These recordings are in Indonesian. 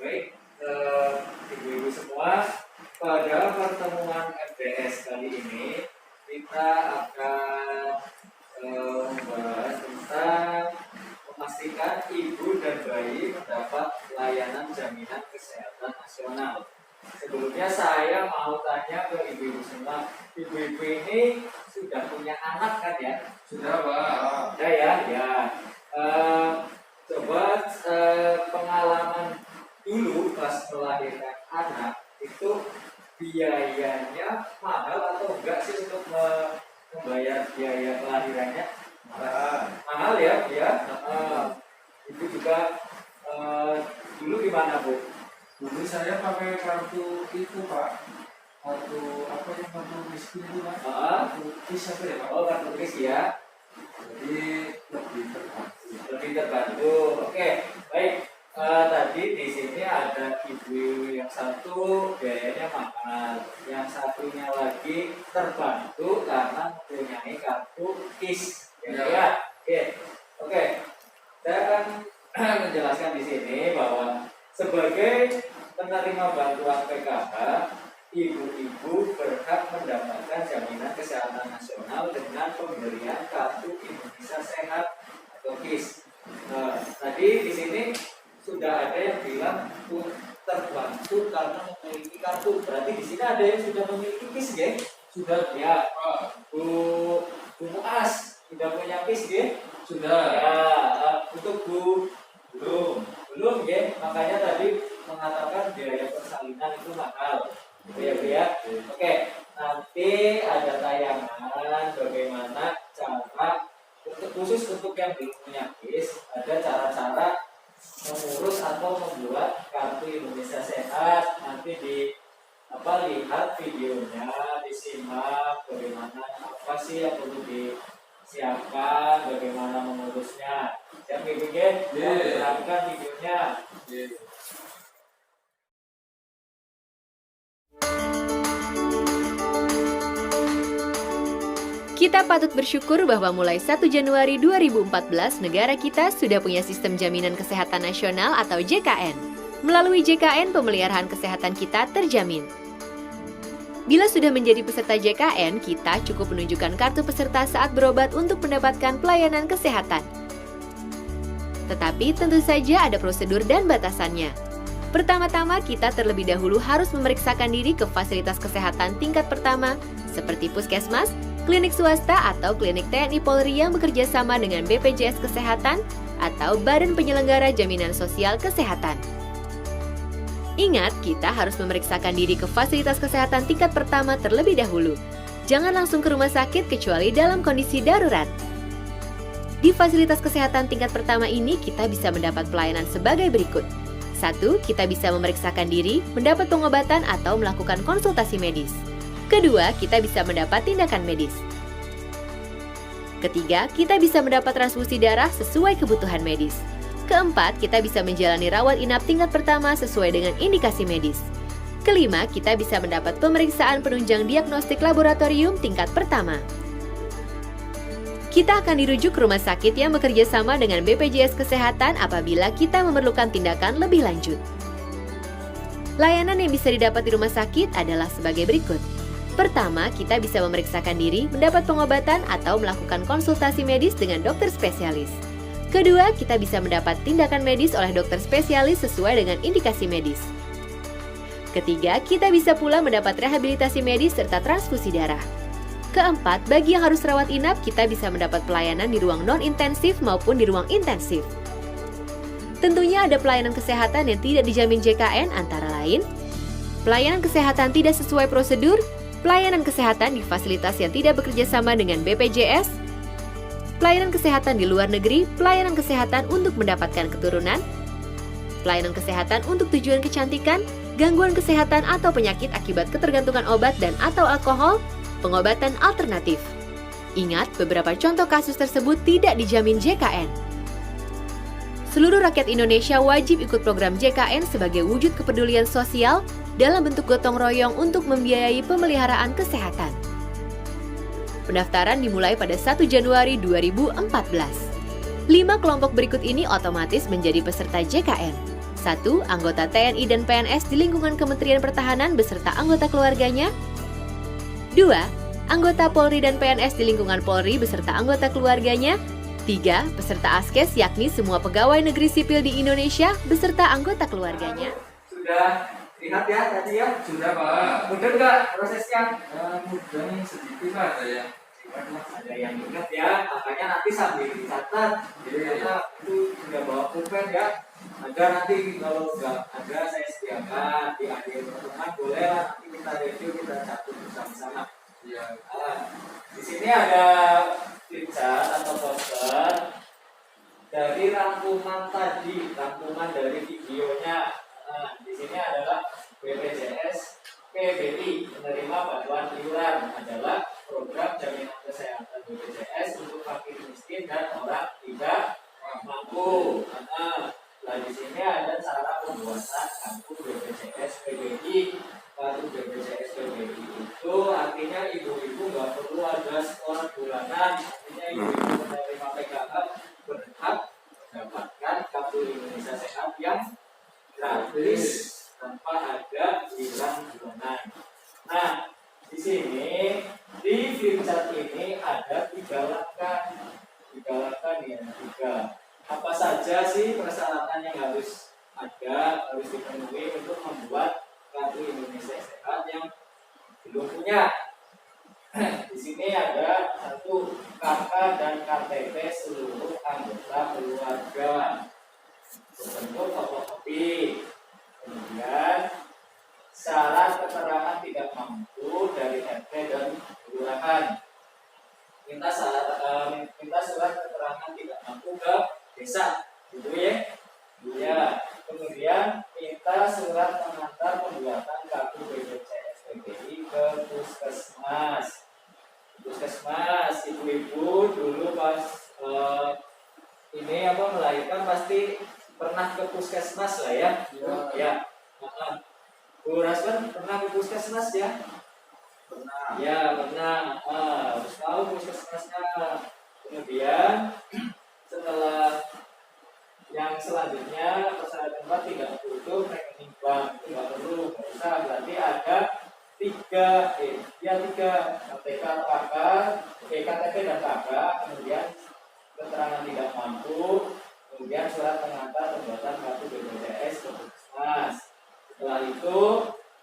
Baik, ibu-ibu semua, pada pertemuan MTS kali ini kita akan membahas tentang memastikan ibu dan bayi mendapat layanan jaminan kesehatan nasional. Sebelumnya saya mau tanya ke ibu-ibu semua, ibu-ibu ini sudah punya anak kan ya? Sudah, Pak. Ya. Coba pengalaman dulu pas melahirkan anak itu biayanya mahal atau enggak sih untuk membayar biaya kelahirannya? Mahal ya. Itu juga dulu gimana Bu? Dulu saya pakai kartu itu, Pak. Kartu apa yang kartu miskin itu, Pak? Kartu KIS apa ya, Pak? Oh, kartu kris ya. Jadi lebih terbantu. Oke, baik. Tadi di sini ada ibu yang satu biayanya mahal, yang satunya lagi terbantu karena mempunyai kartu KIS. Ya. Oke. Saya akan menjelaskan di sini bahwa sebagai penerima bantuan PKH, ibu-ibu berhak mendapatkan jaminan kesehatan nasional dengan pemberian kartu Indonesia Sehat atau KIS. Tadi di sini sudah ada yang bilang terbantu karena memiliki kartu. Berarti di sini ada yang sudah memiliki KIS, ya? Sudah ya. Bu Muas sudah punya KIS, ya? Sudah. Ya. Untuk Bu belum, ya. Makanya tadi mengatakan biaya persalinan itu mahal. Ya. Oke, nanti ada tayangan bagaimana cara khusus untuk yang belum punya KIS, ada cara-cara mengurus atau membuat kartu Indonesia Sehat. Nanti lihat videonya, disimak bagaimana apa sih yang perlu disiapkan, bagaimana mengurusnya. Siap bikin, perhatikan videonya. Kita patut bersyukur bahwa mulai 1 Januari 2014, negara kita sudah punya sistem jaminan kesehatan nasional atau JKN. Melalui JKN, pemeliharaan kesehatan kita terjamin. Bila sudah menjadi peserta JKN, kita cukup menunjukkan kartu peserta saat berobat untuk mendapatkan pelayanan kesehatan. Tetapi tentu saja ada prosedur dan batasannya. Pertama-tama, kita terlebih dahulu harus memeriksakan diri ke fasilitas kesehatan tingkat pertama, seperti puskesmas, klinik swasta atau klinik TNI Polri yang bekerja sama dengan BPJS Kesehatan atau Badan Penyelenggara Jaminan Sosial Kesehatan. Ingat, kita harus memeriksakan diri ke fasilitas kesehatan tingkat pertama terlebih dahulu. Jangan langsung ke rumah sakit kecuali dalam kondisi darurat. Di fasilitas kesehatan tingkat pertama ini, kita bisa mendapat pelayanan sebagai berikut. 1. Kita bisa memeriksakan diri, mendapat pengobatan atau melakukan konsultasi medis. Kedua, kita bisa mendapat tindakan medis. Ketiga, kita bisa mendapat transfusi darah sesuai kebutuhan medis. Keempat, kita bisa menjalani rawat inap tingkat pertama sesuai dengan indikasi medis. Kelima, kita bisa mendapat pemeriksaan penunjang diagnostik laboratorium tingkat pertama. Kita akan dirujuk ke rumah sakit yang bekerja sama dengan BPJS Kesehatan apabila kita memerlukan tindakan lebih lanjut. Layanan yang bisa didapat di rumah sakit adalah sebagai berikut. Pertama, kita bisa memeriksakan diri, mendapat pengobatan, atau melakukan konsultasi medis dengan dokter spesialis. Kedua, kita bisa mendapat tindakan medis oleh dokter spesialis sesuai dengan indikasi medis. Ketiga, kita bisa pula mendapat rehabilitasi medis serta transfusi darah. Keempat, bagi yang harus rawat inap, kita bisa mendapat pelayanan di ruang non-intensif maupun di ruang intensif. Tentunya ada pelayanan kesehatan yang tidak dijamin JKN antara lain pelayanan kesehatan tidak sesuai prosedur, pelayanan kesehatan di fasilitas yang tidak bekerja sama dengan BPJS, pelayanan kesehatan di luar negeri, pelayanan kesehatan untuk mendapatkan keturunan, pelayanan kesehatan untuk tujuan kecantikan, gangguan kesehatan atau penyakit akibat ketergantungan obat dan atau alkohol, pengobatan alternatif. Ingat, beberapa contoh kasus tersebut tidak dijamin JKN. Seluruh rakyat Indonesia wajib ikut program JKN sebagai wujud kepedulian sosial dalam bentuk gotong royong untuk membiayai pemeliharaan kesehatan. Pendaftaran dimulai pada 1 Januari 2014. 5 kelompok berikut ini otomatis menjadi peserta JKN. 1. 1. Anggota TNI dan PNS di lingkungan Kementerian Pertahanan beserta anggota keluarganya. 2. Anggota Polri dan PNS di lingkungan Polri beserta anggota keluarganya. 3. Peserta ASKES yakni semua pegawai negeri sipil di Indonesia beserta anggota keluarganya. Sudah lihat ya tadi ya? Sudah Pak. Mudah nggak prosesnya? Mudahnya sedikit ada ya. Ada yang ingat ya, makanya nanti sambil dicatat. Jadi kita itu sudah bawa pulpen ya. Agar nanti kalau nggak ada saya sediakan di akhir pertemuan boleh lah nanti kita review, kita catat bersama-sama. Iya. Di sini ada flipchart atau poster dari rangkuman tadi, rangkuman dari videonya. Di sini adalah BPJS PBI menerima bantuan iuran adalah program jaminan kesehatan BPJS untuk fakir miskin dan orang tidak mampu. Nah, di sini ada cara pembuatan kartu BPJS PBI. Kartu BPJS PBI itu artinya ibu-ibu nggak perlu ada sekolah bulanan, artinya ibu-ibu menerima PKH berhak mendapatkan kartu Indonesia Sehat yang gratis tanpa ada iuran bulanan. Nah, di sini di flipchart ini ada 3 langkah nih, 3. Apa saja sih persyaratan yang harus dipenuhi untuk membuat kartu Indonesia Sehat yang belum punya? Di sini ada 1 KK dan KTP seluruh anggota keluarga berbentuk fotokopi. Kemudian syarat keterangan tidak mampu dari RT dan kelurahan. Minta surat keterangan tidak mampu ke desa, gitu ya. Ya. Kemudian minta surat pengantar pembuatan kartu BPJS PBI ke puskesmas. Ibu-ibu dulu pas melahirkan pasti pernah ke puskesmas lah ya. Ya. Bu Rasman pernah ke puskesmas ya? Pernah. Ya, pernah. Harus tahu puskesmasnya. Kemudian setelah yang selanjutnya persyaratan tempat tidak butuh rekening bank, itu nggak perlu, nggak usah. Berarti ada 3 KTP dan KK, kemudian keterangan tidak mampu, kemudian surat pengantar pembuatan kartu BPJS ke puskesmas. Setelah itu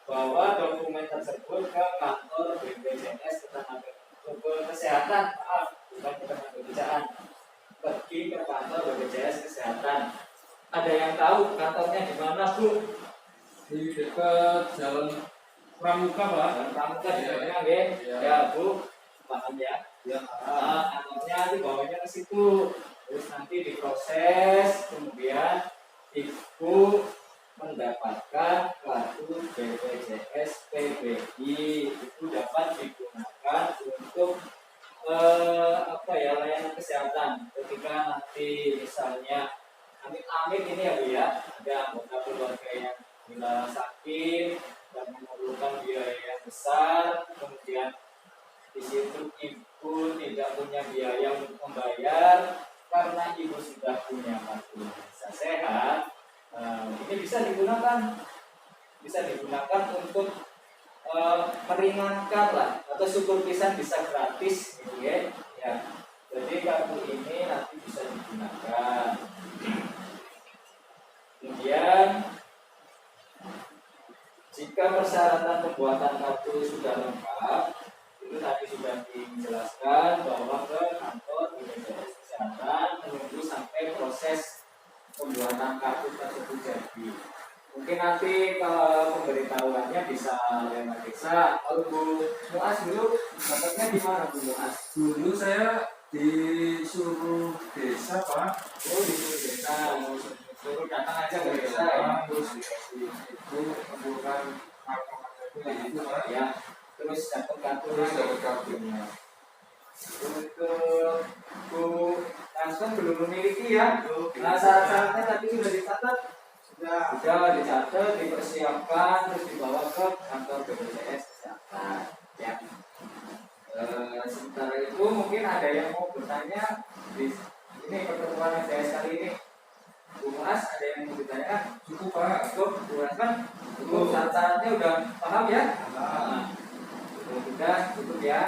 bawa dokumen tersebut ke kantor BPJS Kesehatan, bukan ketenagakerjaan. Pergi ke kantor BPJS Kesehatan. Ada yang tahu kantornya di mana, Bu? Di dekat Jalan Pramuka Pak. Jalan Pramuka di mana, ya. Ya, Bu. Paham ya? Ya. Kantornya dibawanya ke situ. Terus nanti diproses, kemudian Ibu mendapatkan kartu BPJS PBI. Itu dapat digunakan untuk layanan kesehatan. Ketika nanti misalnya amit-amit ini ya Bu ya, ada anggota keluarga yang bila sakit dan memerlukan biaya yang besar, kemudian di situ ibu tidak punya biaya untuk membayar karena ibu sudah punya kartu Indonesia Sehat. Ini bisa digunakan untuk meringankan lah, atau syukur pisan bisa gratis gitu ya. Jadi kartu ini nanti bisa digunakan. Kemudian jika persyaratan pembuatan kartu sudah lengkap, itu tadi sudah dijelaskan bahwa ke kantor BPJS Kesehatan menunggu sampai proses pembuatan kartu tersebut jadi. Mungkin nanti kalau pemberitahuannya bisa lewat desa. Kalau Bu Muas dulu dapatnya di mana Bu Muas? Dulu saya disuruh desa Pak. Oh, disuruh desa. Suruh datang aja ke desa ya. Terus itu membutuhkan kartu itu Pak. Ya. Terus dapat kartunya. Untuk Bu Langsung belum memiliki ya. Nah, syarat-syaratnya tadi sudah dicatat. Sudah dicatat, dipersiapkan, terus dibawa ke kantor BPJS Kesehatan. Ya. Sementara itu mungkin ada yang mau bertanya di ini pertemuan MTS kali ini. Bu Mas, ada yang mau ditanyakan? Cukup Pak. Cukup, Bu Rasman? Cukup, syarat-syaratnya udah paham ya? Paham. Udah cukup ya.